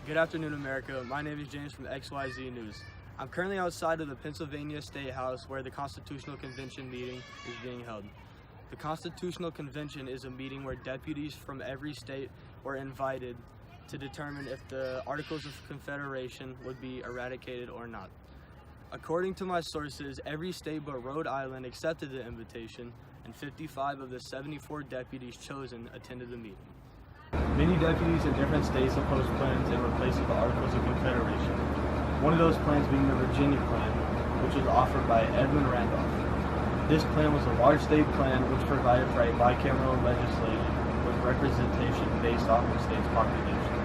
Good afternoon, America. My name is James from XYZ News. I'm currently outside of the Pennsylvania State House where the Constitutional Convention meeting is being held. The Constitutional Convention is a meeting where deputies from every state were invited to determine if the Articles of Confederation would be eradicated or not. According to my sources, every state but Rhode Island accepted the invitation, and 55 of the 74 deputies chosen attended the meeting. Many deputies in different states opposed plans in replacing the Articles of Confederation. One of those plans being the Virginia Plan, which was offered by Edmund Randolph. This plan was a large state plan which provided for a bicameral legislature with representation based off the state's population.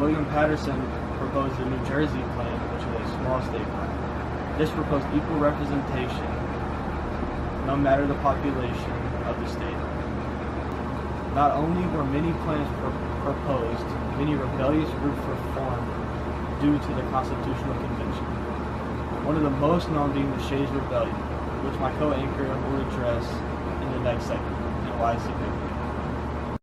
William Patterson proposed the New Jersey Plan, which is a small state plan. This proposed equal representation, no matter the population of the state. Not only were many plans proposed, many rebellious groups were formed due to the Constitutional Convention. One of the most known being the Shays' Rebellion, which my co-anchor will address in the next segment, and why it's significant.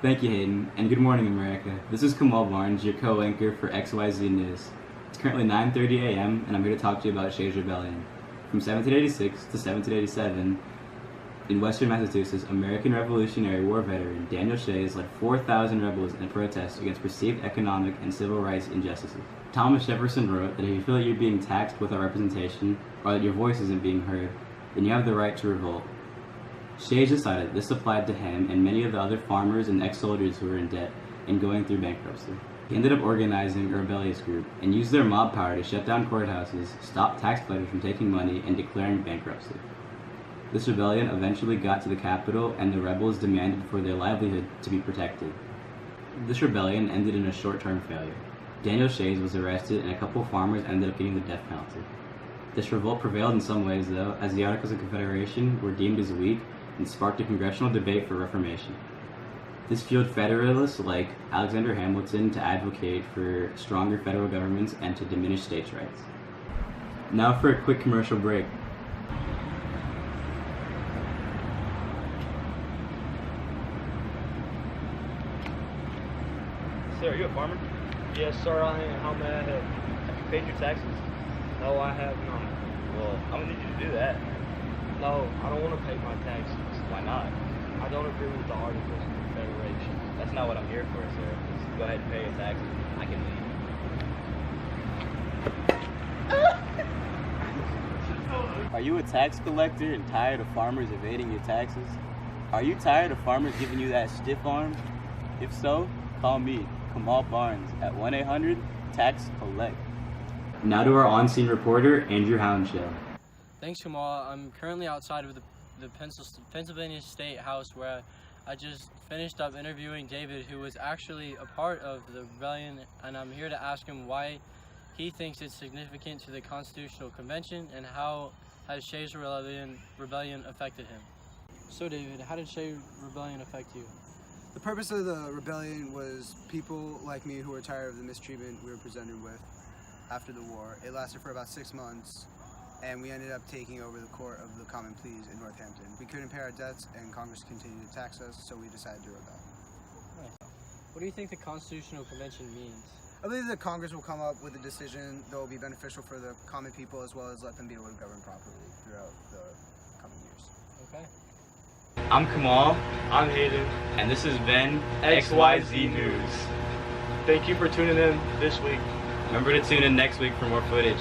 Thank you, Hayden, and good morning, America. This is Kamal Barnes, your co-anchor for XYZ News. It's currently 9:30 a.m., and I'm here to talk to you about Shays' Rebellion. From 1786 to 1787, in western Massachusetts, American Revolutionary War veteran Daniel Shays led 4,000 rebels in a protest against perceived economic and civil rights injustices. Thomas Jefferson wrote that if you feel that you're being taxed without representation, or that your voice isn't being heard, then you have the right to revolt. Shays decided this applied to him and many of the other farmers and ex-soldiers who were in debt and going through bankruptcy. He ended up organizing a rebellious group and used their mob power to shut down courthouses, stop tax collectors from taking money, and declaring bankruptcy. This rebellion eventually got to the Capitol, and the rebels demanded for their livelihood to be protected. This rebellion ended in a short-term failure. Daniel Shays was arrested, and a couple of farmers ended up getting the death penalty. This revolt prevailed in some ways, though, as the Articles of Confederation were deemed as weak and sparked a congressional debate for reformation. This fueled Federalists like Alexander Hamilton to advocate for stronger federal governments and to diminish states' rights. Now for a quick commercial break. Sir, are you a farmer? Yes, sir, I am. How may I help? Have you paid your taxes? No, I have not. Well, I'm gonna need you to do that. No, I don't want to pay my taxes. Why not? I don't agree with the Articles of Confederation. That's not what I'm here for, sir. Just go ahead and pay your taxes. I can leave. Are you a tax collector and tired of farmers evading your taxes? Are you tired of farmers giving you that stiff arm? If so, call me, Kamal Barnes, at 1-800-TAX-COLLECT. Now to our on-scene reporter, Andrew Hounshaw. Thanks, Kamal. I'm currently outside of the Pennsylvania State House where I just finished up interviewing David, who was actually a part of the rebellion, and I'm here to ask him why he thinks it's significant to the Constitutional Convention and how has Shays' Rebellion affected him. So David, how did Shays' Rebellion affect you? The purpose of the rebellion was people like me who were tired of the mistreatment we were presented with after the war. It lasted for about 6 months, and we ended up taking over the Court of the Common Pleas in Northampton. We couldn't pay our debts, and Congress continued to tax us, so we decided to rebel. What do you think the Constitutional Convention means? I believe that Congress will come up with a decision that will be beneficial for the common people, as well as let them be able to govern properly throughout the coming years. Okay. I'm Kamal, I'm Hayden. and this has been XYZ News. Thank you for tuning in this week. Remember to tune in next week for more footage.